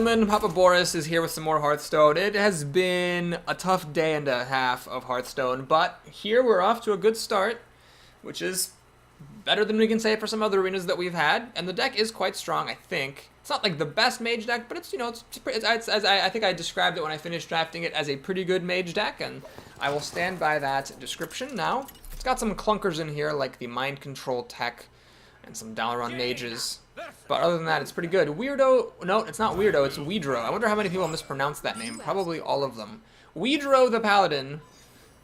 Papa Boris is here with some more Hearthstone. It has been a tough day and a half of Hearthstone, but here we're off to a good start, which is better than we can say for some other arenas that we've had. And the deck is quite strong, I think. It's not like the best Mage deck, but it's, you know, I think I described it when I finished drafting it as a pretty good Mage deck, and I will stand by that description now. It's got some clunkers in here, like the Mind Control tech and some Dalaran Mages. But other than that, it's pretty good. Weirdo, no, it's not Weirdo, it's Weedro. I wonder how many people mispronounce that name. Probably all of them. Weedro the Paladin.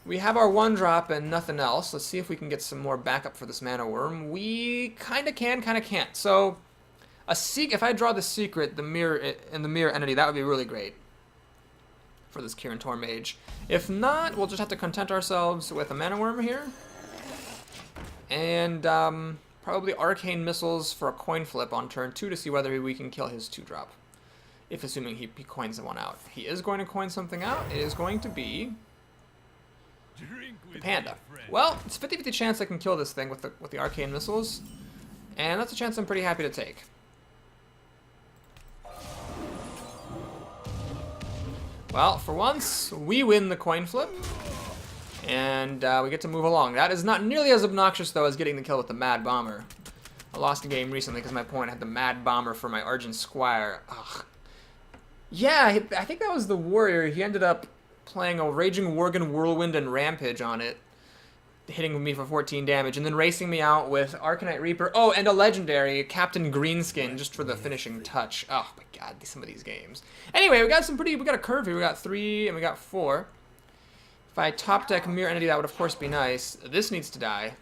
We have our 1-drop and nothing else. Let's see if we can get some more backup for this Mana Worm. We kinda can, kinda can't. So, if I draw the secret, the mirror entity, that would be really great for this Kirin Tor Mage. If not, we'll just have to content ourselves with a Mana Worm here. And, probably Arcane Missiles for a coin flip on turn 2 to see whether we can kill his 2-drop. If assuming he coins one out. He is going to coin something out. It is going to be the Panda. Well, it's a 50-50 chance I can kill this thing with the Arcane Missiles. And that's a chance I'm pretty happy to take. Well, for once, we win the coin flip. And we get to move along. That is not nearly as obnoxious, though, as getting the kill with the Mad Bomber. I lost a game recently because my opponent had the Mad Bomber for my Argent Squire. Ugh. Yeah, I think that was the Warrior. He ended up playing a Raging Worgen, Whirlwind, and Rampage on it, hitting me for 14 damage, and then racing me out with Arcanite Reaper. Oh, and a Legendary, Captain Greenskin, just for the finishing touch. Oh my god, some of these games. Anyway, we got a curve here. We got 3 and we got 4. If I top deck Mirror Entity, that would of course be nice. This needs to die.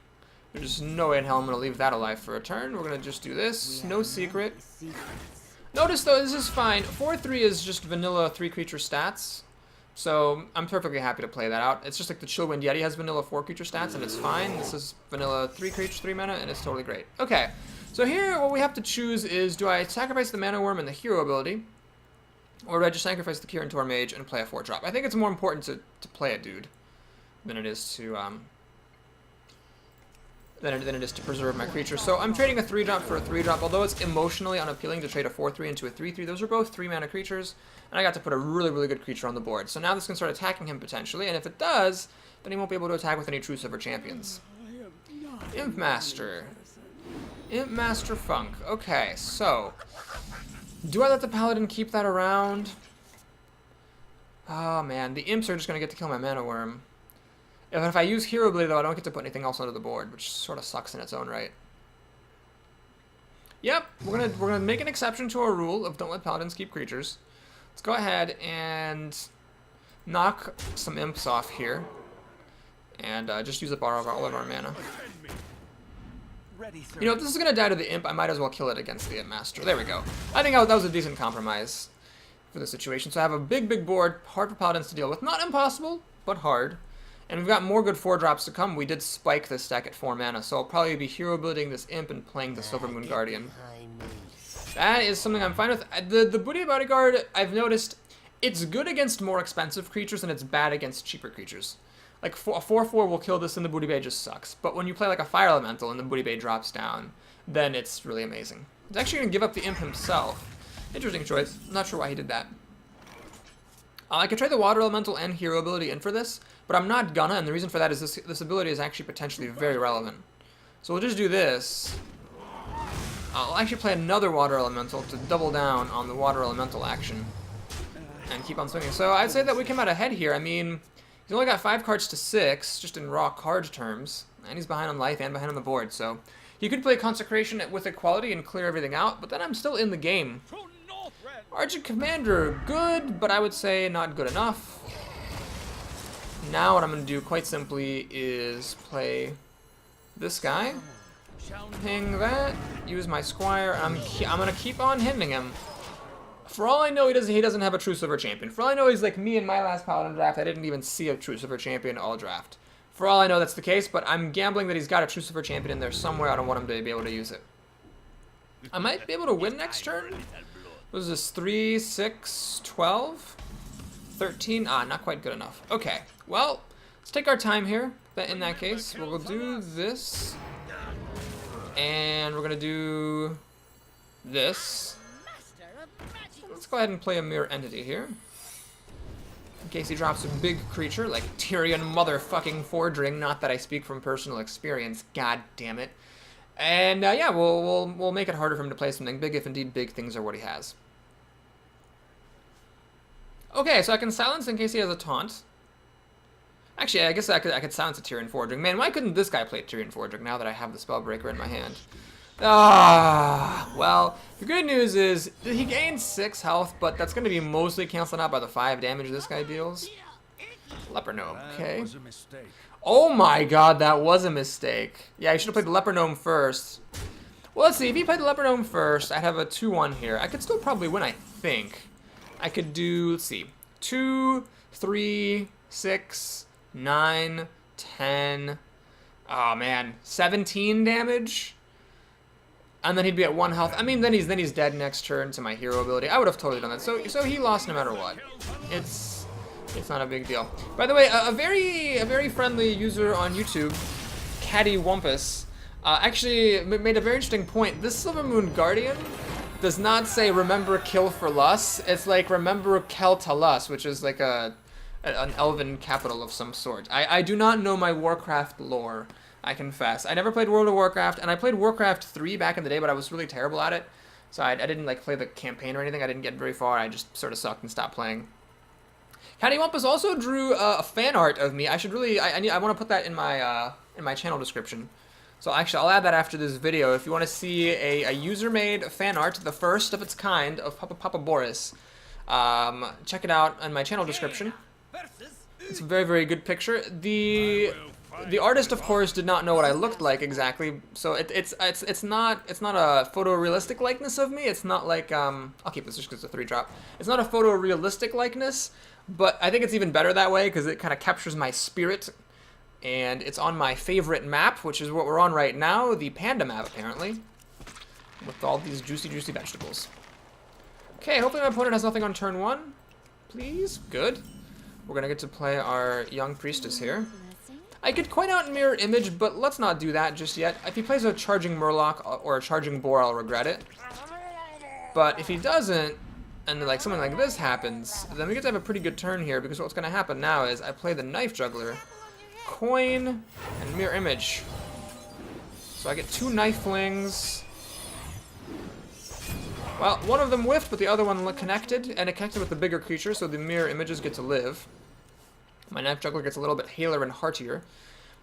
There's no way in hell I'm going to leave that alive for a turn. We're going to just do this. No secret. Notice though, this is fine. 4/3 is just vanilla 3-creature stats. So I'm perfectly happy to play that out. It's just like the Chillwind Yeti has vanilla 4-creature stats and it's fine. This is vanilla 3-creature 3 mana and it's totally great. Okay, so here what we have to choose is, do I sacrifice the Mana Worm and the hero ability? Or do I just sacrifice the Kirin Tor Mage and play a 4-drop? I think it's more important to play a dude than it is to preserve my creature. So I'm trading a 3-drop for a 3-drop, although it's emotionally unappealing to trade a 4/3 into a 3/3. Those are both 3-mana creatures, and I got to put a really, really good creature on the board. So now this can start attacking him potentially, and if it does, then he won't be able to attack with any True Silver champions. Imp Master. Imp Master Funk. Okay, so do I let the Paladin keep that around? Oh man, the Imps are just going to get to kill my Mana Worm. If I use Hero Ability, though, I don't get to put anything else onto the board, which sort of sucks in its own right. Yep, we're gonna make an exception to our rule of don't let Paladins keep creatures. Let's go ahead and knock some Imps off here. And just use up all of our mana. You know, if this is going to die to the Imp, I might as well kill it against the Imp Master. There we go. I think that was a decent compromise for the situation. So I have a big, big board, hard for Paladins to deal with. Not impossible, but hard. And we've got more good 4-drops to come. We did spike this deck at 4 mana, so I'll probably be hero building this Imp and playing the Silver Moon Guardian. That is something I'm fine with. The Booty Bodyguard, I've noticed, it's good against more expensive creatures and it's bad against cheaper creatures. Like, a 4/4 will kill this and the Booty Bay just sucks. But when you play like a Fire Elemental and the Booty Bay drops down, then it's really amazing. He's actually going to give up the Imp himself. Interesting choice. I'm not sure why he did that. I could trade the Water Elemental and Hero ability in for this, but I'm not gonna, and the reason for that is this ability is actually potentially very relevant. So we'll just do this. I'll actually play another Water Elemental to double down on the Water Elemental action and keep on swinging. So I'd say that we come out ahead here. I mean, he's only got 5 cards to 6, just in raw card terms, and he's behind on life and behind on the board, so he could play Consecration with Equality and clear everything out, but then I'm still in the game. Argent Commander, good, but I would say not good enough. Now what I'm going to do, quite simply, is play this guy, ping that, use my Squire, and I'm going to keep on hitting him. For all I know, he doesn't have a True Silver Champion. For all I know, he's like me in my last Paladin draft. I didn't even see a True Silver Champion all draft. For all I know, that's the case, but I'm gambling that he's got a True Silver Champion in there somewhere. I don't want him to be able to use it. I might be able to win next turn. What is this? 3, 6, 12, 13? Ah, not quite good enough. Okay, well, let's take our time here. In that case, we'll do this. And we're going to do this. let's go ahead and play a Mirror Entity here. In case he drops a big creature like Tyrion motherfucking Fordring. Not that I speak from personal experience. God damn it. And yeah, we'll make it harder for him to play something big if indeed big things are what he has. Okay, so I can silence in case he has a taunt. Actually, I guess I could silence a Tyrion Fordring. Man, why couldn't this guy play Tyrion Fordring now that I have the Spellbreaker in my hand? Ah, well, the good news is he gains 6 health, but that's going to be mostly canceled out by the 5 damage this guy deals. Leper Gnome, okay. Was a mistake. Oh my god, that was a mistake. Yeah, I should have played the Leper Gnome first. Well, let's see. If he played the Leper Gnome first, I'd have a 2-1 here. I could still probably win, I think. I could do, let's see, 2, 3, 6, 9, 10. Oh man, 17 damage. And then he'd be at 1 health. I mean, then he's dead next turn to my hero ability. I would have totally done that. So he lost no matter what. It's not a big deal. By the way, a very friendly user on YouTube, Caddy Wumpus, actually made a very interesting point. This Silver Moon Guardian does not say remember kill for lust. It's like remember Kel Talus, which is like an elven capital of some sort. I do not know my Warcraft lore, I confess. I never played World of Warcraft, and I played Warcraft 3 back in the day, but I was really terrible at it. So I didn't like play the campaign or anything. I didn't get very far. I just sort of sucked and stopped playing. Caddy Wumpus also drew a fan art of me. I should really, I want to put that in my channel description. So actually, I'll add that after this video. If you want to see a user-made fan art, the first of its kind of Papa Boris, check it out in my channel description. It's a very, very good picture. The artist, of course, did not know what I looked like exactly, so it's not a photorealistic likeness of me. It's not like I'll keep this just because it's a 3-drop. It's not a photorealistic likeness, but I think it's even better that way because it kind of captures my spirit. And it's on my favorite map, which is what we're on right now, the Panda map, apparently, with all these juicy, juicy vegetables. Okay, hopefully my opponent has nothing on turn 1. Please. Good. We're going to get to play our young priestess here. I could coin out Mirror Image, but let's not do that just yet. If he plays a Charging Murloc or a Charging Boar, I'll regret it. But if he doesn't, and like something like this happens, then we get to have a pretty good turn here, because what's going to happen now is I play the Knife Juggler, coin, and Mirror Image. So I get 2 Knife Flings. Well, one of them whiffed, but the other one connected, and it connected with the bigger creature, so the Mirror Images get to live. My Knife Juggler gets a little bit haler and heartier.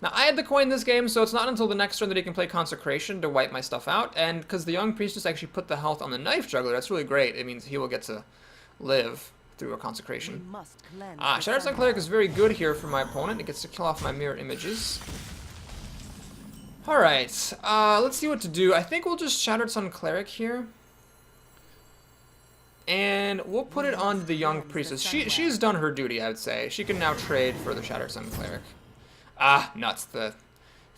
Now, I had the coin this game, so it's not until the next turn that he can play Consecration to wipe my stuff out, and because the Young Priestess actually put the health on the Knife Juggler, that's really great. It means he will get to live through a Consecration. Shattered Sun Cleric is very good here for my opponent. It gets to kill off my Mirror Images. Alright, let's see what to do. I think we'll just Shattered Sun Cleric here. And we'll put it on the Young Priestess. She's done her duty, I would say. She can now trade for the Shattered Sun Cleric. Ah, nuts. The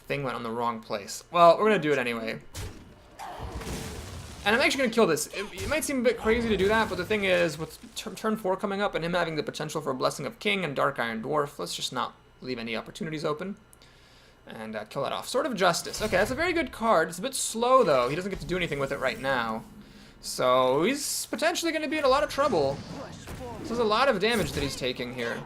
thing went on the wrong place. Well, we're going to do it anyway. And I'm actually going to kill this. It might seem a bit crazy to do that, but the thing is, with turn 4 coming up and him having the potential for Blessing of King and Dark Iron Dwarf, let's just not leave any opportunities open. And kill that off. Sword of Justice. Okay, that's a very good card. It's a bit slow, though. He doesn't get to do anything with it right now. So he's potentially going to be in a lot of trouble. This is a lot of damage that he's taking here.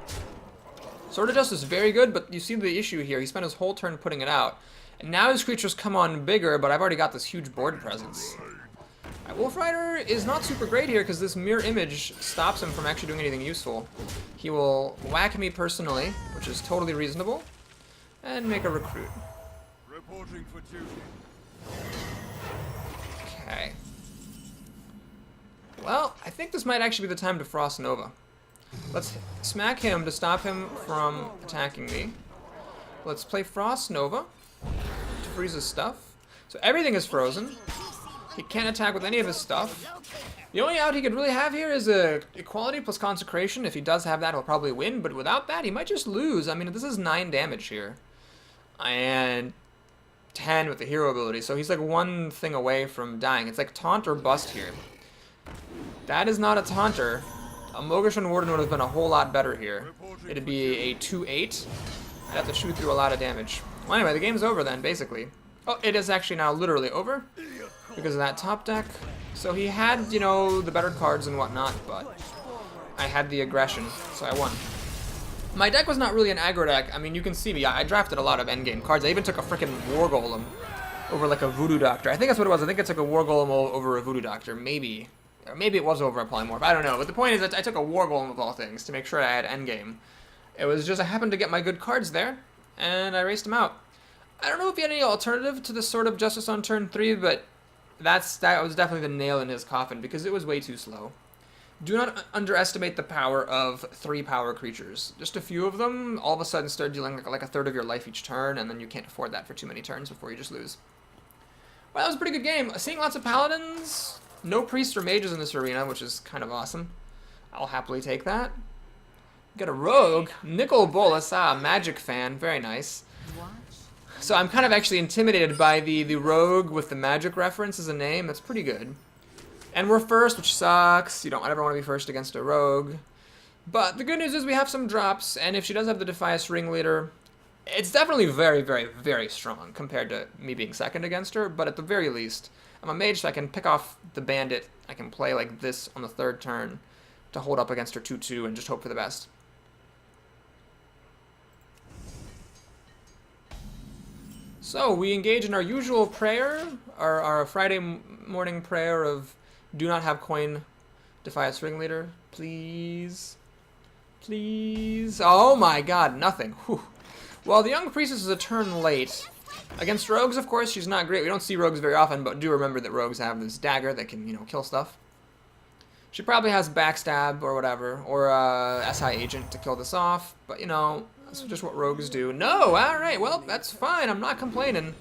Sword of Justice is very good, but you see the issue here. He spent his whole turn putting it out. And now his creatures come on bigger, but I've already got this huge board presence. Wolf Rider is not super great here because this Mirror Image stops him from actually doing anything useful. He will whack me personally, which is totally reasonable, and make a recruit. Reporting for duty. Okay. Well, I think this might actually be the time to Frost Nova. Let's smack him to stop him from attacking me. Let's play Frost Nova to freeze his stuff. So everything is frozen. He can't attack with any of his stuff. The only out he could really have here is a Equality plus Consecration. If he does have that, he'll probably win, but without that, he might just lose. I mean, this is 9 damage here. And 10 with the hero ability, so he's like 1 thing away from dying. It's like taunt or bust here. That is not a taunter. A Mogushan Warden would have been a whole lot better here. It'd be a 2-8. I'd have to shoot through a lot of damage. Well, anyway, the game's over then, basically. Oh, it is actually now literally over. because of that top deck. So he had, you know, the better cards and whatnot, but I had the aggression, so I won. My deck was not really an aggro deck. I mean, you can see me. I drafted a lot of endgame cards. I even took a freaking War Golem over like a Voodoo Doctor. I think that's what it was. I think I took a War Golem over a Voodoo Doctor. Maybe. Or maybe it was over a Polymorph. I don't know. But the point is that I took a War Golem of all things to make sure I had endgame. It was just I happened to get my good cards there, and I raced them out. I don't know if he had any alternative to the Sword of Justice on turn 3, but that was definitely the nail in his coffin because it was way too slow. Do not underestimate the power of 3 power creatures. Just a few of them all of a sudden start dealing like a third of your life each turn, and then you can't afford that for too many turns before you just lose. Well, that was a pretty good game. Seeing lots of paladins, no priests or mages in this arena, which is kind of awesome. I'll happily take that. Got a rogue, Nicol Bolas, magic fan, very nice. So I'm kind of actually intimidated by the rogue with the magic reference as a name. That's pretty good. And we're first, which sucks. You don't ever want to be first against a rogue. But the good news is we have some drops, and if she does have the Defias Ringleader, it's definitely very, very, very strong compared to me being second against her, but at the very least, I'm a mage, so I can pick off the bandit. I can play like this on the 3rd turn to hold up against her 2-2 and just hope for the best. So we engage in our usual prayer, our Friday morning prayer of do not have coin Defias Ringleader, please. Please. Oh my god, nothing. Whew. Well, the Young Priestess is a turn late. Against rogues, of course, she's not great. We don't see rogues very often, but do remember that rogues have this dagger that can, you know, kill stuff. She probably has backstab or whatever, or SI agent to kill this off, but you know, that's just what rogues do. No! Alright, well, that's fine. I'm not complaining.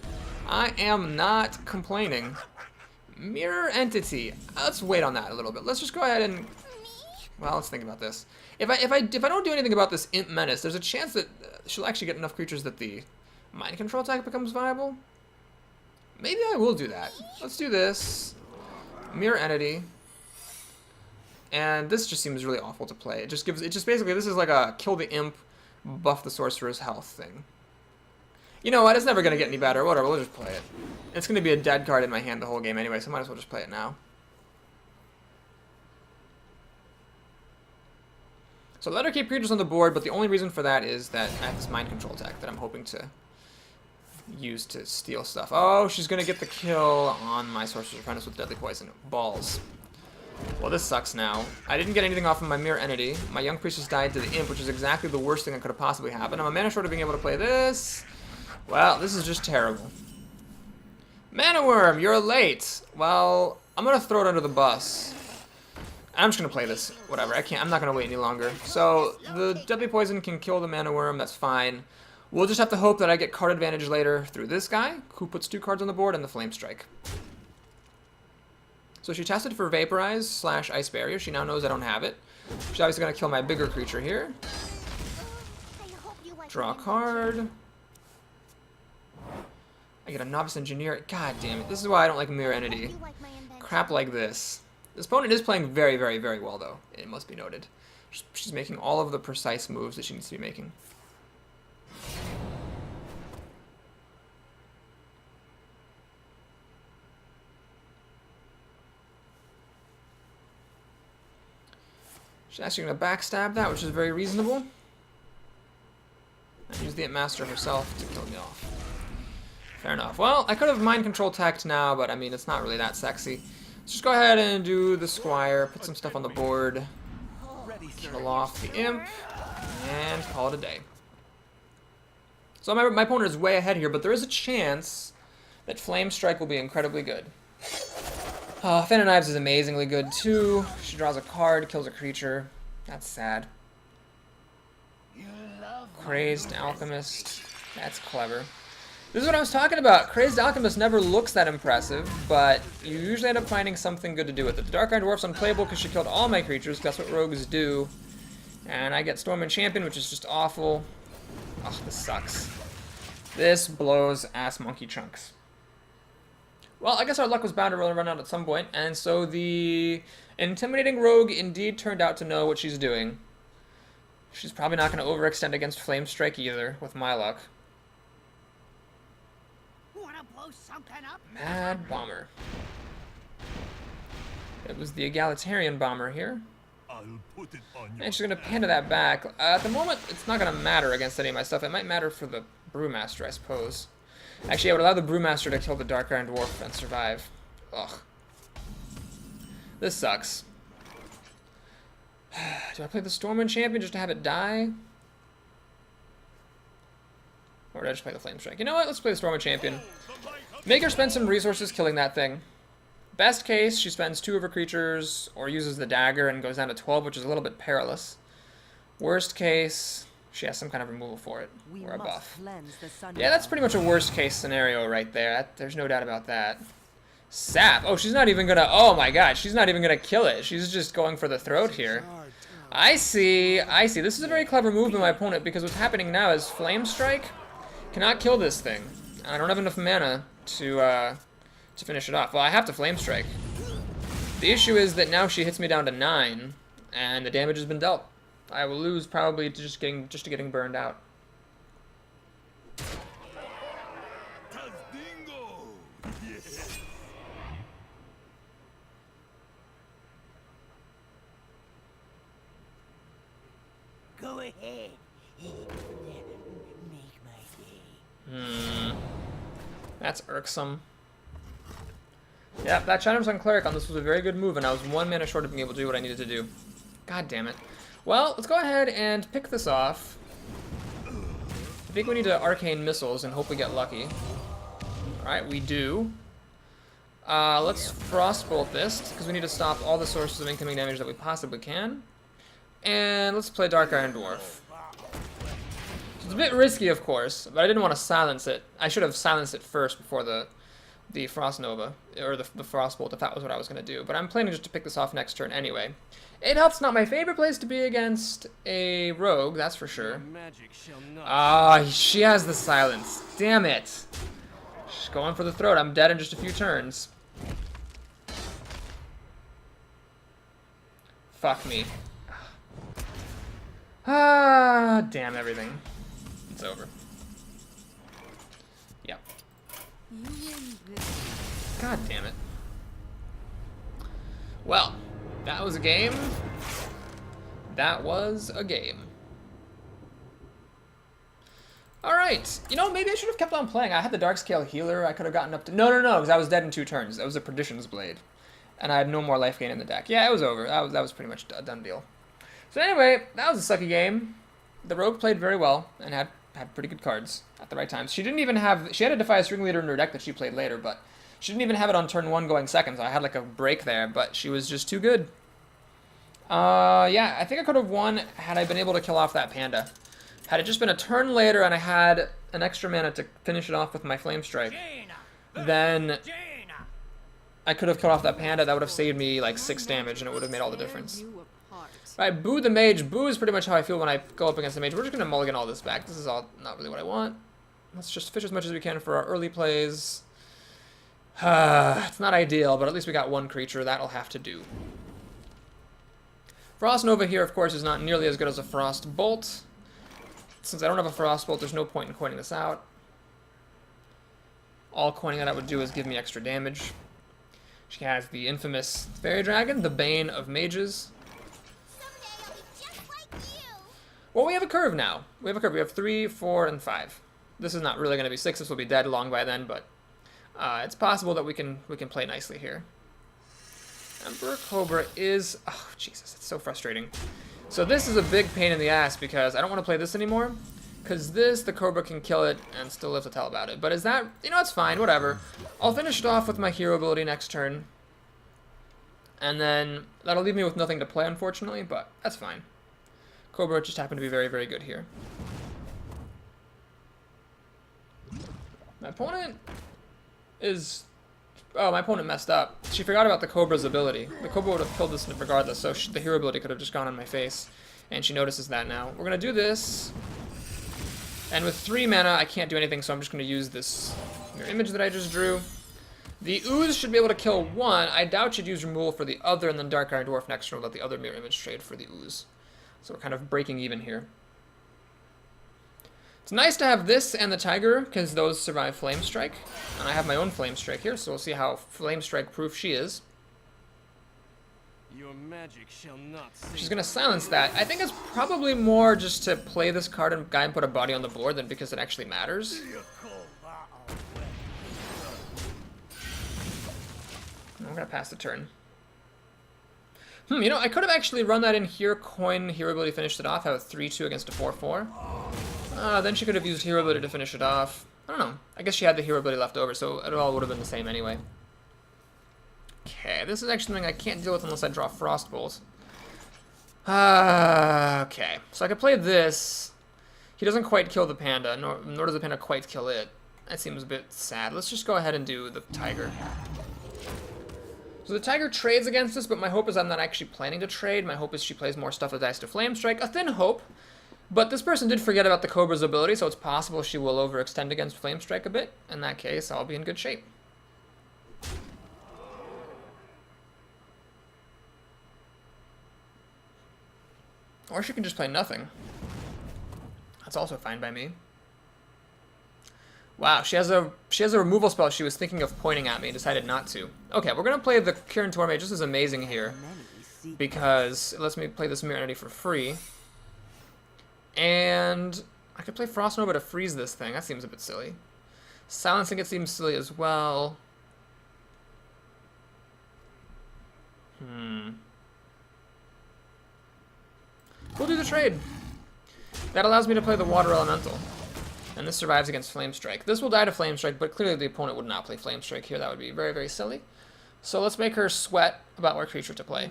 I am not complaining. Mirror Entity. Let's wait on that a little bit. Let's just go ahead and... Well, let's think about this. If I don't do anything about this Imp Menace, there's a chance that she'll actually get enough creatures that the Mind Control attack becomes viable. Maybe I will do that. Let's do this. Mirror Entity. And this just seems really awful to play. It just basically, this is like a kill the Imp, buff the Sorcerer's health thing. You know what, it's never going to get any better. Whatever, we'll just play it. It's going to be a dead card in my hand the whole game anyway, so I might as well just play it now. So let her keep creatures on the board, but the only reason for that is that I have this Mind Control attack that I'm hoping to use to steal stuff. Oh, she's going to get the kill on my Sorcerer's Apprentice with Deadly Poison. Balls. Well, this sucks now. I didn't get anything off of my Mirror Entity. My Young Priestess died to the Imp, which is exactly the worst thing that could have possibly happened. I'm a mana short of being able to play this. Well, this is just terrible. Mana Worm, you're late. Well, I'm going to throw it under the bus. I'm just going to play this. Whatever, I'm not going to wait any longer. So, the Deadly Poison can kill the Mana Worm, that's fine. We'll just have to hope that I get card advantage later through this guy, who puts 2 cards on the board, and the Flame Strike. So she tested for Vaporize / Ice Barrier. She now knows I don't have it. She's obviously going to kill my bigger creature here. Draw a card. I get a Novice Engineer. God damn it. This is why I don't like Mirror Entity. Crap like this. This opponent is playing very, very, very well, though. It must be noted. She's making all of the precise moves that she needs to be making. She's actually going to backstab that, which is very reasonable. And use the Imp Master herself to kill me off. Fair enough. Well, I could have Mind Control teched now, but I mean, it's not really that sexy. Let's just go ahead and do the Squire, put some stuff on the board, kill off the Imp, and call it a day. So my opponent is way ahead here, but there is a chance that Flame Strike will be incredibly good. Fan of Knives is amazingly good, too. She draws a card, kills a creature. That's sad. Crazed Alchemist. That's clever. This is what I was talking about. Crazed Alchemist never looks that impressive, but you usually end up finding something good to do with it. The Dark Iron Dwarf's unplayable because she killed all my creatures. That's what rogues do. And I get Storm and Champion, which is just awful. Oh, this sucks. This blows ass monkey chunks. Well, I guess our luck was bound to run out at some point, and so the intimidating rogue indeed turned out to know what she's doing. She's probably not going to overextend against Flame Strike either, with my luck. Wanna blow something up? Mad Bomber. It was the egalitarian bomber here. I'll put it on your And she's going to panda that back. At the moment, it's not going to matter against any of my stuff. It might matter for the Brewmaster, I suppose. Actually, I would allow the Brewmaster to kill the Dark Iron Dwarf and survive. Ugh. This sucks. Do I play the Stormwind Champion just to have it die? Or did I just play the Flame Strike? You know what? Let's play the Stormwind Champion. Make her spend some resources killing that thing. Best case, she spends 2 of her creatures or uses the dagger and goes down to 12, which is a little bit perilous. Worst case, she has some kind of removal for it, or a buff. Yeah, that's pretty much a worst case scenario right there. There's no doubt about that. Sap. Oh, she's not even gonna... Oh my god, she's not even gonna kill it. She's just going for the throat here. I see. I see. This is a very clever move by my opponent because what's happening now is Flame Strike cannot kill this thing. I don't have enough mana to finish it off. Well, I have to Flame Strike. The issue is that now she hits me down to 9, and the damage has been dealt. I will lose probably to just getting burned out. Go ahead. Make my day. That's irksome. Yep, that China's on Cleric on this was a very good move, and I was 1 mana short of being able to do what I needed to do. God damn it. Well, let's go ahead and pick this off. I think we need to Arcane Missiles and hope we get lucky. Alright, we do. Let's Frostbolt this, because we need to stop all the sources of incoming damage that we possibly can. And let's play Dark Iron Dwarf. It's a bit risky, of course, but I didn't want to silence it. I should have silenced it first before the Frost Nova, or the Frostbolt, if that was what I was going to do. But I'm planning just to pick this off next turn anyway. It helps not my favorite place to be against a rogue, that's for sure. She has the silence. Damn it. She's going for the throat. I'm dead in just a few turns. Fuck me. Damn everything. It's over. Yep. God damn it. Well, that was a game. That was a game. Alright. You know, maybe I should have kept on playing. I had the Darkscale Healer. I could have gotten up to... No, because I was dead in 2 turns. That was a Perdition's Blade. And I had no more life gain in the deck. Yeah, it was over. That was pretty much a done deal. So anyway, that was a sucky game. The Rogue played very well and had pretty good cards at the right times. She didn't even have... She had a Defias Ringleader in her deck that she played later, but she didn't even have it on turn 1 going second, so I had like a break there, but she was just too good. Yeah, I think I could have won had I been able to kill off that Panda. Had it just been a turn later and I had an extra mana to finish it off with my Flame Strike, then I could have killed off that Panda. That would have saved me like 6 damage and it would have made all the difference. Alright, Boo the Mage. Boo is pretty much how I feel when I go up against the Mage. We're just going to mulligan all this back. This is all not really what I want. Let's just fish as much as we can for our early plays. It's not ideal, but at least we got 1 creature. That'll have to do. Frost Nova here, of course, is not nearly as good as a Frost Bolt. Since I don't have a Frost Bolt, there's no point in coining this out. All coining that I would do is give me extra damage. She has the infamous Fairy Dragon, the Bane of Mages. Well, we have a curve now. We have a curve. We have 3, 4, and 5. This is not really going to be 6. This will be dead long by then, but it's possible that we can play nicely here. Emperor Cobra is... Oh, Jesus, it's so frustrating. So this is a big pain in the ass because I don't want to play this anymore. Because this, the Cobra can kill it and still live to tell about it. But is that... You know, it's fine, whatever. I'll finish it off with my hero ability next turn. And then that'll leave me with nothing to play, unfortunately, but that's fine. Cobra just happened to be very, very good here. My opponent is... Oh, my opponent messed up. She forgot about the Cobra's ability. The Cobra would have killed this regardless, so the hero ability could have just gone on my face. And she notices that now. We're going to do this. And with 3 mana, I can't do anything, so I'm just going to use this mirror image that I just drew. The Ooze should be able to kill 1. I doubt she'd use removal for the other, and then Dark Iron Dwarf next turn will let the other mirror image trade for the Ooze. So we're kind of breaking even here. It's nice to have this and the Tiger, because those survive Flame Strike. And I have my own Flame Strike here, so we'll see how Flame Strike proof she is. Your magic shall not save. She's gonna silence that. I think it's probably more just to play this card and guy and put a body on the board than because it actually matters. You call that a weapon? I'm gonna pass the turn. You know, I could have actually run that in here, coin hero ability, finished it off, have a 3-2 against a 4-4. Then she could have used hero ability to finish it off. I don't know. I guess she had the hero ability left over, so it all would have been the same anyway. Okay, this is actually something I can't deal with unless I draw Frostbolt. Okay, so I could play this. He doesn't quite kill the panda, nor does the panda quite kill it. That seems a bit sad. Let's just go ahead and do the tiger. So the tiger trades against us, but my hope is I'm not actually planning to trade. My hope is she plays more stuff with dice to flame strike. A thin hope. But this person did forget about the Cobra's ability, so it's possible she will overextend against flame strike a bit. In that case, I'll be in good shape. Or she can just play nothing. That's also fine by me. Wow, she has a removal spell she was thinking of pointing at me and decided not to. Okay, we're gonna play the Kirin Tor Mage. This is amazing here because it lets me play this mirror entity for free. And I could play Frost Nova to freeze this thing. That seems a bit silly. Silencing it seems silly as well. We'll do the trade. That allows me to play the Water Elemental. And this survives against Flame Strike. This will die to Flame Strike, but clearly the opponent would not play Flame Strike here. That would be very, very silly. So let's make her sweat about what creature to play.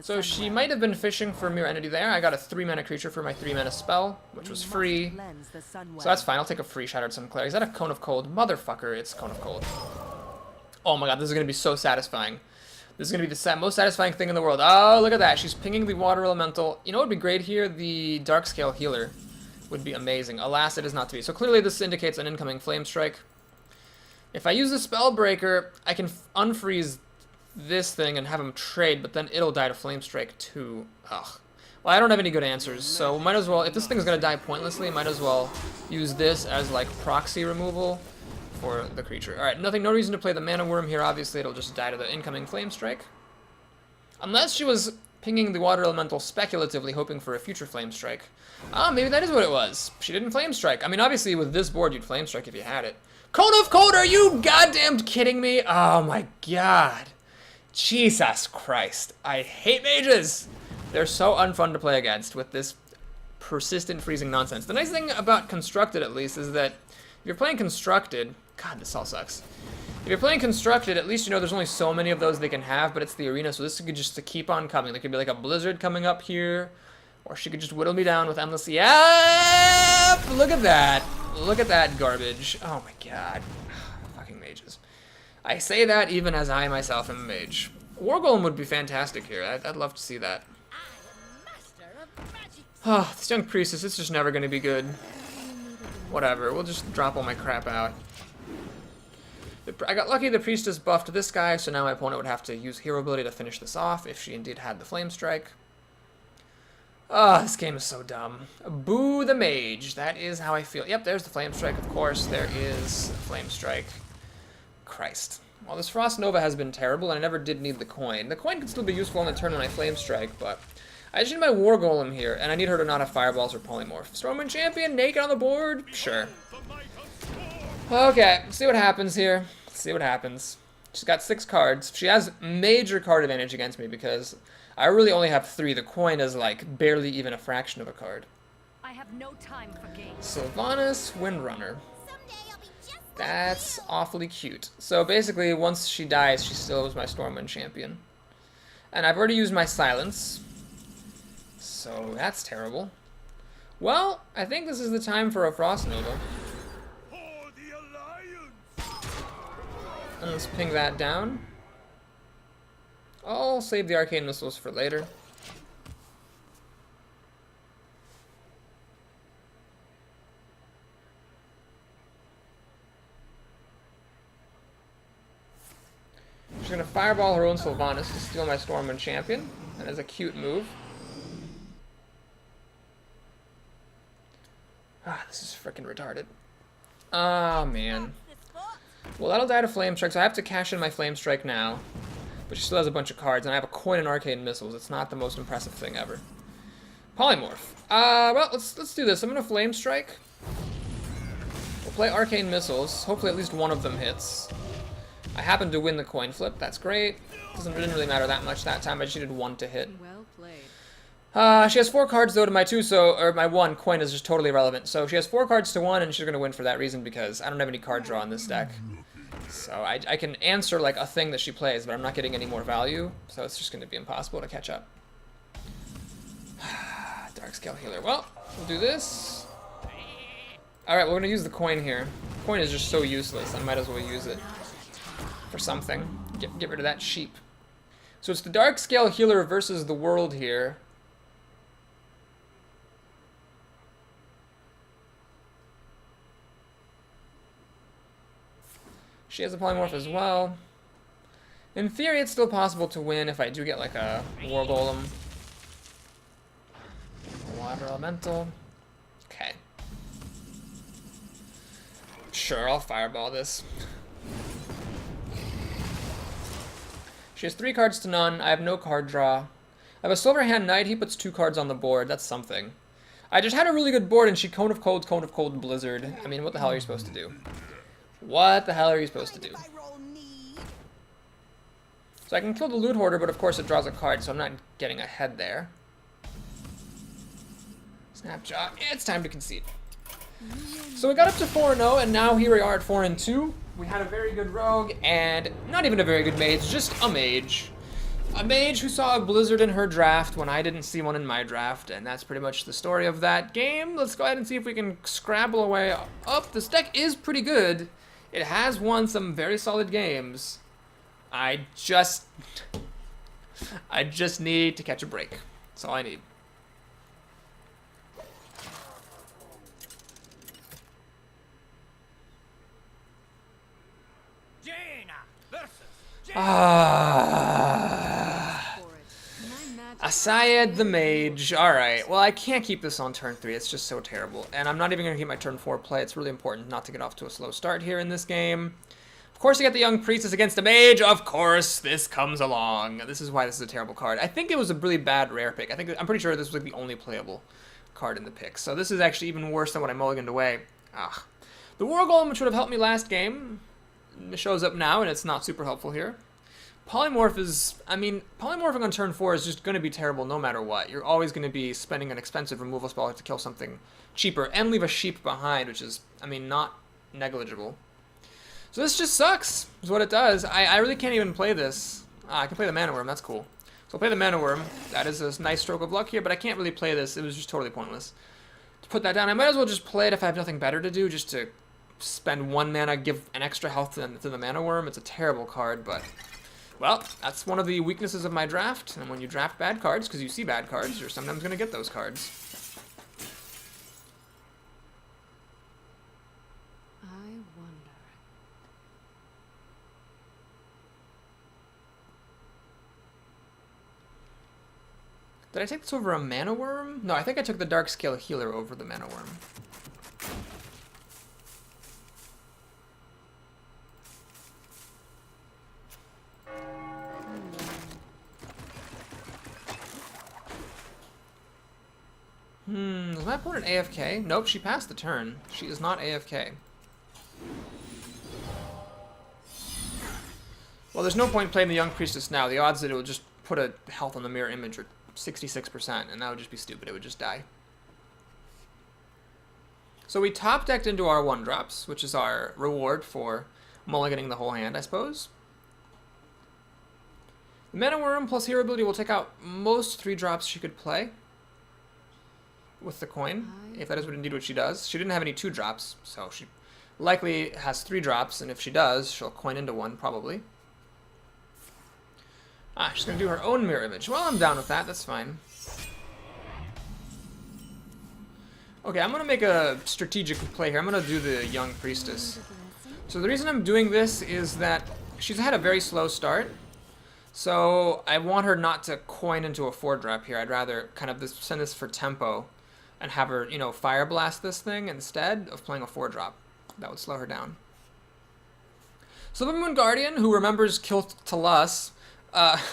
So she might have been fishing for Mirror Entity there. I got a 3-mana creature for my 3-mana spell, which was free. So that's fine. I'll take a free Shattered Sinclair. Is that a Cone of Cold? Motherfucker, it's Cone of Cold. Oh my god, this is going to be so satisfying. This is going to be the most satisfying thing in the world. Oh, look at that. She's pinging the Water Elemental. You know what would be great here? The Dark Scale Healer would be amazing. Alas, it is not to be. So clearly this indicates an incoming Flame Strike. If I use the Spellbreaker, I can unfreeze this thing and have him trade, but then it'll die to Flame Strike too. Ugh. Well, I don't have any good answers, so might as well, if this thing's gonna die pointlessly, might as well use this as like proxy removal for the creature. Alright, no reason to play the Mana Worm here. Obviously, it'll just die to the incoming Flame Strike. Unless she was pinging the Water Elemental speculatively, hoping for a future Flame Strike. Ah, maybe that is what it was. She didn't Flame Strike. I mean, obviously, with this board, you'd Flame Strike if you had it. Cone of Cold, are you goddamn kidding me? Oh my god. Jesus Christ. I hate mages. They're so unfun to play against with this persistent freezing nonsense. The nice thing about Constructed, at least, is that if you're playing Constructed... God, this all sucks. If you're playing Constructed, at least you know there's only so many of those they can have, but it's the arena, so this could just keep on coming. There could be like a blizzard coming up here, or she could just whittle me down with endless... Yep! Look at that. Look at that garbage. Oh my god. Fucking mages. I say that even as I myself am a mage. War Golem would be fantastic here. I'd love to see that. Oh, this young priestess, it's just never going to be good. Whatever, we'll just drop all my crap out. I got lucky the priestess buffed this guy, so now my opponent would have to use hero ability to finish this off if she indeed had the Flame Strike. Oh, this game is so dumb. Boo the mage. That is how I feel. Yep, there's the Flame Strike, of course. There is the Flame Strike. Christ. Well, this Frost Nova has been terrible, and I never did need the coin. The coin could still be useful on the turn when I Flame Strike, but I just need my War Golem here, and I need her to not have Fireballs or Polymorph. Stormwind Champion, naked on the board? Sure. Okay, see what happens here. See what happens. She's got 6 cards. She has major card advantage against me because I really only have 3. The coin is like barely even a fraction of a card. I have no time for games. Sylvanas Windrunner. That's awfully cute. So basically, once she dies, she still is my Stormwind Champion. And I've already used my Silence. So that's terrible. Well, I think this is the time for a Frost Nova. And let's ping that down. I'll save the Arcane Missiles for later. She's going to Fireball her own Sylvanas to steal my Stormwind Champion. That is a cute move. Ah, this is freaking retarded. Ah, man. Well, that'll die to Flame Strike, so I have to cash in my Flame Strike now. But she still has a bunch of cards, and I have a coin and arcane missiles. It's not the most impressive thing ever. Polymorph. Well, let's do this. I'm gonna Flame Strike. We'll play arcane missiles. Hopefully at least one of them hits. I happened to win the coin flip. That's great. Didn't really matter that much that time. I just needed one to hit. Well played. She has 4 cards though to my 2, or my 1 coin is just totally irrelevant. So she has 4 cards to 1, and she's gonna win for that reason because I don't have any card draw in this deck. So I can answer like a thing that she plays, but I'm not getting any more value. So it's just gonna be impossible to catch up. Darkscale Healer. Well, we'll do this. Alright, we're gonna use the coin here. Coin is just so useless, I might as well use it for something. Get rid of that sheep. So it's the Darkscale Healer versus the world here. She has a polymorph as well. In theory, it's still possible to win if I do get like a War Golem. Water Elemental. Okay. Sure, I'll Fireball this. She has 3 cards to none. I have no card draw. I have a Silverhand Knight. He puts 2 cards on the board. That's something. I just had a really good board, and she Cone of Cold, Blizzard. I mean, what the hell are you supposed to do? What the hell are you supposed to do? So I can kill the Loot Hoarder, but of course it draws a card, so I'm not getting ahead there. Snapshot. It's time to concede. So we got up to 4-0, and now here we are at 4-2. We had a very good rogue, and not even a very good mage, just a mage. A mage who saw a Blizzard in her draft when I didn't see one in my draft, and that's pretty much the story of that game. Let's go ahead and see if we can scrabble away up. This deck is pretty good. It has won some very solid games. I just need to catch a break. That's all I need. Asayed the Mage. Alright, well I can't keep this on turn 3, it's just so terrible. And I'm not even going to keep my turn 4 play, it's really important not to get off to a slow start here in this game. Of course you get the Young Priestess against the Mage, of course this comes along. This is why this is a terrible card. I think it was a really bad rare pick. I'm pretty sure this was like the only playable card in the pick. So this is actually even worse than what I mulliganed away. Ugh. The War Golem, which would have helped me last game, shows up now and it's not super helpful here. Polymorph is, I mean, polymorphing on turn 4 is just going to be terrible no matter what. You're always going to be spending an expensive removal spell to kill something cheaper and leave a sheep behind, which is, I mean, not negligible. So this just sucks, is what it does. I really can't even play this. I can play the Mana Worm, that's cool. So I'll play the Mana Worm. That is a nice stroke of luck here, but I can't really play this. It was just totally pointless. To put that down, I might as well just play it if I have nothing better to do, just to spend 1 mana, give an extra health to the Mana Worm. It's a terrible card, but... well, that's one of the weaknesses of my draft, and when you draft bad cards, because you see bad cards, you're sometimes going to get those cards. I wonder. Did I take this over a Mana Worm? No, I think I took the Darkscale Healer over the Mana Worm. Is my opponent AFK? Nope, she passed the turn. She is not AFK. Well, there's no point playing the Young Priestess now. The odds that it will just put a health on the mirror image are 66%, and that would just be stupid. It would just die. So we top decked into our 1-drops, which is our reward for mulliganing the whole hand, I suppose. The Mana Worm plus Hero ability will take out most 3-drops she could play with the coin, if that is indeed what she does. She didn't have any 2-drops, so she likely has 3 drops, and if she does, she'll coin into 1, probably. She's going to do her own mirror image. Well, I'm down with that, that's fine. Okay, I'm going to make a strategic play here. I'm going to do the Young Priestess. So the reason I'm doing this is that she's had a very slow start, so I want her not to coin into a 4-drop here. I'd rather kind of send this for tempo and have her, you know, Fire Blast this thing instead of playing a 4-drop. That would slow her down. Silvermoon Guardian, who remembers Kill Talus,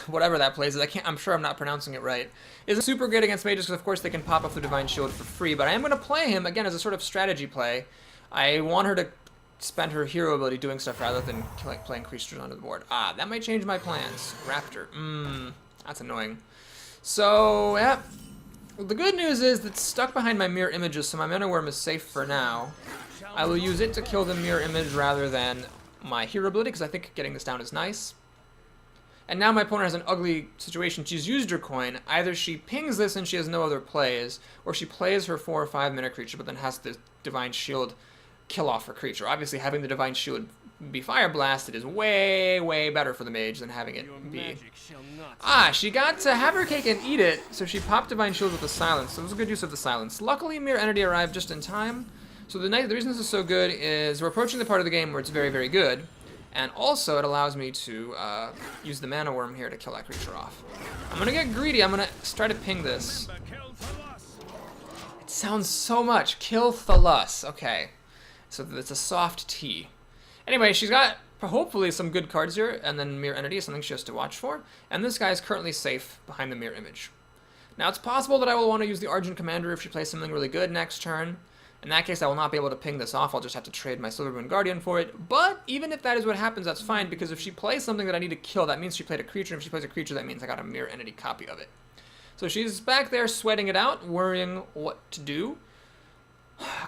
whatever that plays is. I'm sure I'm not pronouncing it right. Isn't super great against mages because of course they can pop up the Divine Shield for free, but I am going to play him, again, as a sort of strategy play. I want her to spend her hero ability doing stuff rather than playing creatures onto the board. Ah, that might change my plans. Raptor. That's annoying. So, yeah. The good news is it's stuck behind my mirror images, so my Mana Worm is safe for now. I will use it to kill the mirror image rather than my hero ability, because I think getting this down is nice. And now my opponent has an ugly situation. She's used her coin. Either she pings this and she has no other plays, or she plays her 4 or 5 mana creature, but then has the Divine Shield kill off her creature. Obviously, having the Divine Shield be fire blasted is way, way better for the mage than having it be. Ah, she got to have her cake and eat it, so she popped Divine Shield with the silence. So it was a good use of the silence. Luckily, Mirror Entity arrived just in time. So the reason this is so good is we're approaching the part of the game where it's very, very good. And also, it allows me to use the Mana Worm here to kill that creature off. I'm going to get greedy. I'm going to try to ping this. It sounds so much. Kill Thalus. Okay. So it's a soft T. Anyway, she's got hopefully some good cards here, and then Mirror Entity is something she has to watch for. And this guy is currently safe behind the Mirror Image. Now, it's possible that I will want to use the Argent Commander if she plays something really good next turn. In that case, I will not be able to ping this off. I'll just have to trade my Silvermoon Guardian for it. But even if that is what happens, that's fine, because if she plays something that I need to kill, that means she played a creature. And if she plays a creature, that means I got a Mirror Entity copy of it. So she's back there sweating it out, worrying what to do.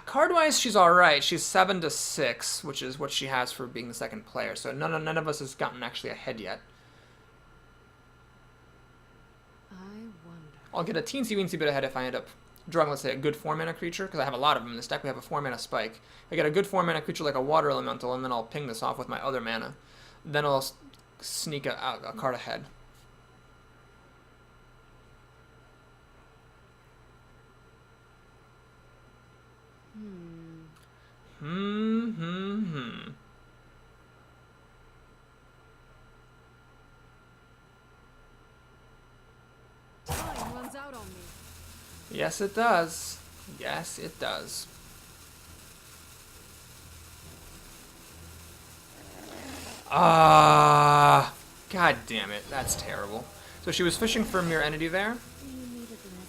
Card-wise, she's alright. She's 7-6, which is what she has for being the second player. So none of us has gotten actually ahead yet. I wonder. I'll get a teensy-weensy bit ahead if I end up drawing, let's say, a good 4-mana creature, because I have a lot of them in this deck. We have a 4-mana spike. I get a good 4-mana creature like a water elemental, and then I'll ping this off with my other mana. Then I'll sneak a card ahead. Time runs out on me. Yes, it does. Yes, it does. Ah, God damn it. That's terrible. So she was fishing for Mirror Entity there.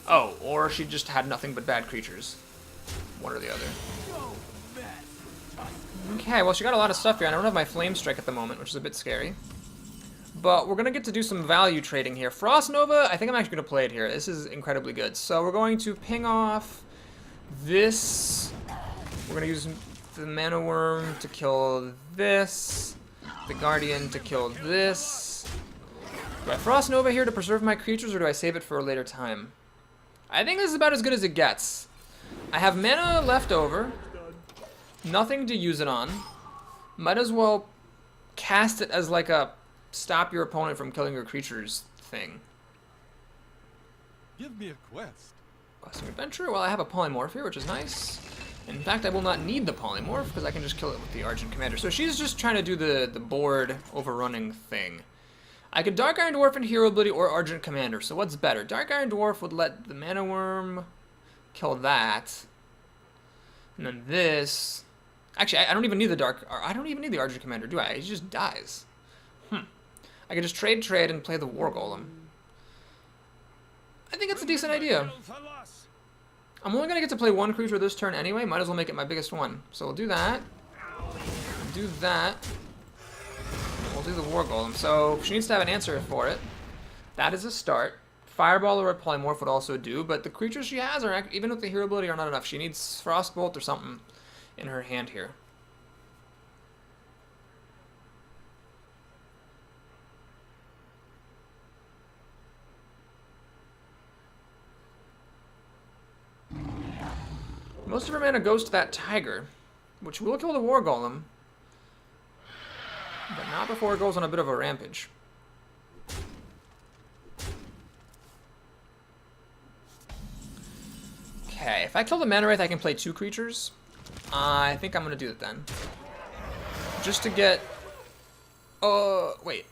Oh, or she just had nothing but bad creatures. One or the other. Okay, well, she got a lot of stuff here. I don't have my Flame Strike at the moment, which is a bit scary. But we're going to get to do some value trading here. Frost Nova, I think I'm actually going to play it here. This is incredibly good. So we're going to ping off this. We're going to use the Mana Worm to kill this. The Guardian to kill this. Do I Frost Nova here to preserve my creatures, or do I save it for a later time? I think this is about as good as it gets. I have mana left over. Nothing to use it on. Might as well cast it as like a stop your opponent from killing your creatures thing. Give me a quest. Questing Adventure. Well, I have a Polymorph here, which is nice. In fact, I will not need the Polymorph because I can just kill it with the Argent Commander. So she's just trying to do the board overrunning thing. I could Dark Iron Dwarf and Hero Ability or Argent Commander. So what's better? Dark Iron Dwarf would let the Mana Worm kill that. And then this. Actually, I don't even need the Argent Commander, do I? He just dies. I could just trade and play the War Golem. I think it's a decent idea. I'm only gonna get to play one creature this turn anyway. Might as well make it my biggest one. So we'll do that. Do that. We'll do the War Golem. So she needs to have an answer for it. That is a start. Fireball or a Polymorph would also do, but the creatures she has are, even with the hero ability, are not enough. She needs Frostbolt or something in her hand here. Most of her mana goes to that Tiger, which will kill the War Golem, but not before it goes on a bit of a rampage. Okay, if I kill the Mana Wraith, I can play 2 creatures. I think I'm going to do it then. Just to get... wait.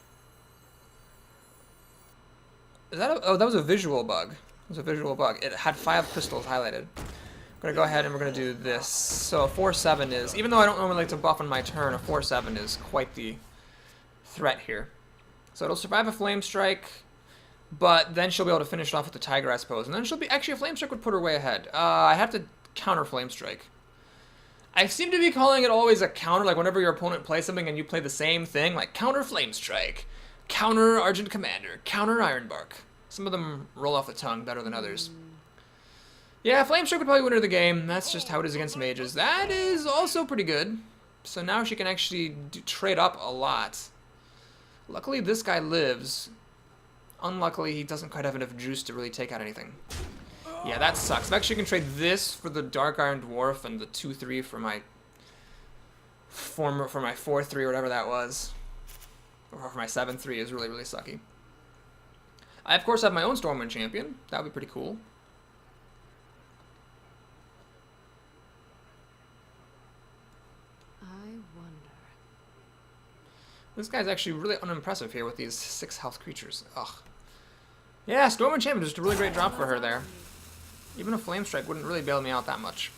Is that oh, that was a visual bug. It was a visual bug. It had 5 crystals highlighted. I'm going to go ahead and we're going to do this. So a 4/7 is, even though I don't normally like to buff on my turn, a 4/7 is quite the threat here. So it'll survive a Flame Strike, but then she'll be able to finish it off with the Tiger, I suppose. And then she'll be... Actually, a Flame Strike would put her way ahead. I have to counter Flame Strike. I seem to be calling it always a counter, like whenever your opponent plays something and you play the same thing, like counter Flame Strike, counter Argent Commander, counter Ironbark. Some of them roll off the tongue better than others. Yeah, Flame Strike would probably win her the game. That's just how it is against mages. That is also pretty good. So now she can actually trade up a lot. Luckily, this guy lives. Unluckily, he doesn't quite have enough juice to really take out anything. Yeah, that sucks. I actually can trade this for the Dark Iron Dwarf and the 2/3 for my 4/3 or whatever that was. Or for my 7/3 is really, really sucky. I, of course, have my own Stormwind champion. That would be pretty cool. I wonder. This guy's actually really unimpressive here with these 6 health creatures. Ugh. Yeah, Stormwind champion is just a really great drop for her there. Even a Flame Strike wouldn't really bail me out that much.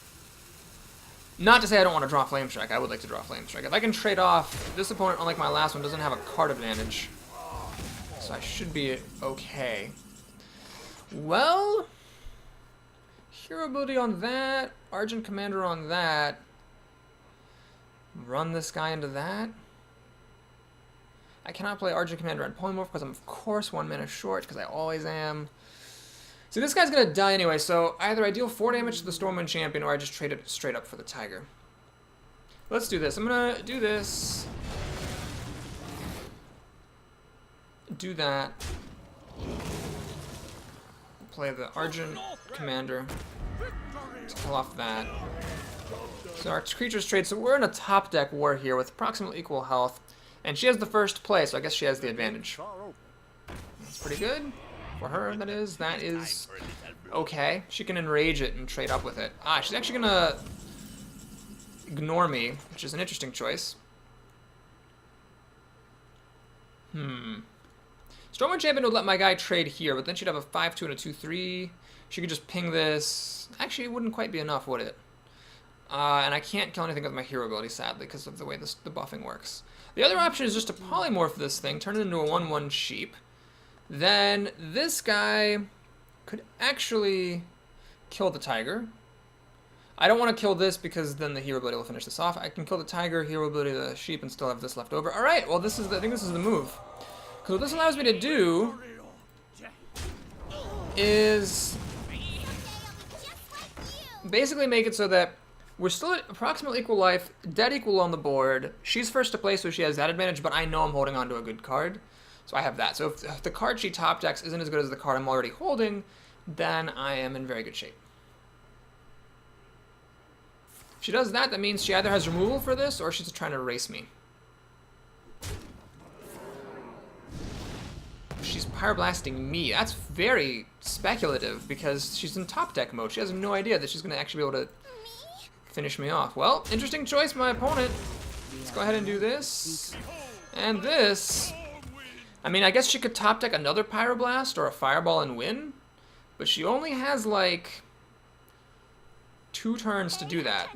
Not to say I don't want to draw Flame Strike. I would like to draw Flame Strike. If I can trade off, this opponent, unlike my last one, doesn't have a card advantage. So I should be okay. Well, hero ability on that, Argent Commander on that. Run this guy into that. I cannot play Argent Commander on Polymorph because I'm, of course, 1 mana short, because I always am. So this guy's going to die anyway, so either I deal 4 damage to the Stormwind Champion or I just trade it straight up for the Tiger. Let's do this. I'm going to do this. Do that. Play the Argent Commander to kill off that. So our creatures trade, so we're in a top deck war here with approximately equal health. And she has the first play, so I guess she has the advantage. That's pretty good. For her, that is. That is okay. She can enrage it and trade up with it. Ah, she's actually gonna ignore me, which is an interesting choice. Stormwind Champion would let my guy trade here, but then she'd have a 5/2 and a 2/3. She could just ping this. Actually, it wouldn't quite be enough, would it? And I can't kill anything with my hero ability, sadly, because of the way the buffing works. The other option is just to polymorph this thing, turn it into a 1/1 sheep. Then this guy could actually kill the Tiger. I don't want to kill this because then the hero ability will finish this off. I can kill the Tiger, hero ability the sheep, and still have this left over. All right, well, I think this is the move. Because what this allows me to do is basically make it so that we're still at approximately equal life, dead equal on the board. She's first to play, so she has that advantage, but I know I'm holding on to a good card. So I have that. So if the card she top decks isn't as good as the card I'm already holding, then I am in very good shape. If she does that, that means she either has removal for this, or she's just trying to erase me. She's Pyroblasting me. That's very speculative, because she's in top deck mode. She has no idea that she's going to actually be able to finish me off. Well, interesting choice, my opponent. Let's go ahead and do this. And this. I mean, I guess she could top deck another Pyroblast or a Fireball and win, but she only has, like, 2 turns to do that.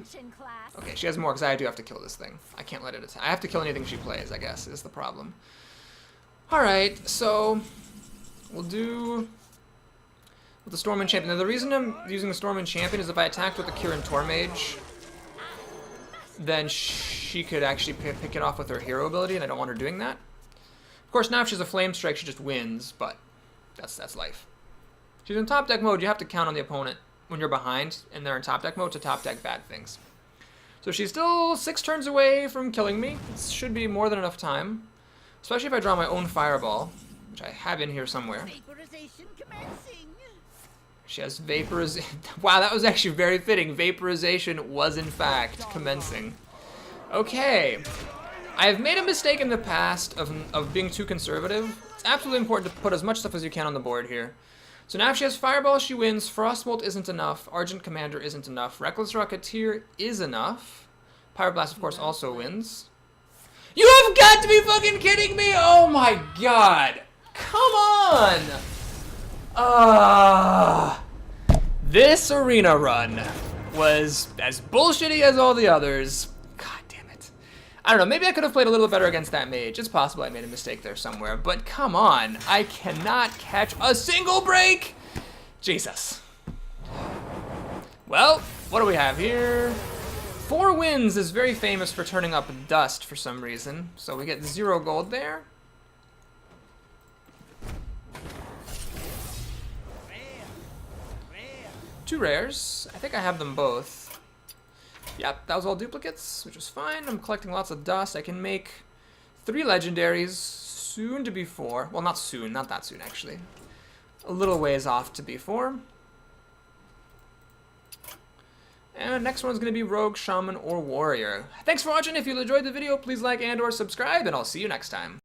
Okay, she has more because I do have to kill this thing. I can't let it attack. I have to kill anything she plays, I guess, is the problem. Alright, so we'll do with the Stormwind Champion. Now, the reason I'm using the Stormwind Champion is if I attacked with the Kirin Tormage, then she could actually pick it off with her hero ability, and I don't want her doing that. Of course, now if she's a Flame Strike, she just wins, but that's life. She's in top deck mode. You have to count on the opponent when you're behind, and they're in top deck mode to top deck bad things. So she's still 6 turns away from killing me. It should be more than enough time, especially if I draw my own Fireball, which I have in here somewhere. Vaporization commencing. She has Vaporization. Wow, that was actually very fitting. Vaporization was, in fact, commencing. Okay. I have made a mistake in the past of being too conservative. It's absolutely important to put as much stuff as you can on the board here. So now if she has Fireball, she wins. Frostbolt isn't enough. Argent Commander isn't enough. Reckless Rocketeer is enough. Pyroblast, of course, also wins. You have got to be fucking kidding me! Oh my god! Come on! This arena run was as bullshitty as all the others. God damn it. I don't know, maybe I could have played a little better against that mage. It's possible I made a mistake there somewhere, but come on. I cannot catch a single break! Jesus. Well, what do we have here? 4 wins is very famous for turning up dust for some reason, so we get 0 gold there. Two rares. I think I have them both. Yep, that was all duplicates, which was fine. I'm collecting lots of dust. I can make 3 legendaries, soon to be 4. Well, not soon, not that soon actually. A little ways off to be 4. And next one's going to be Rogue, Shaman, or Warrior. Thanks for watching. If you enjoyed the video, please like and or subscribe, and I'll see you next time.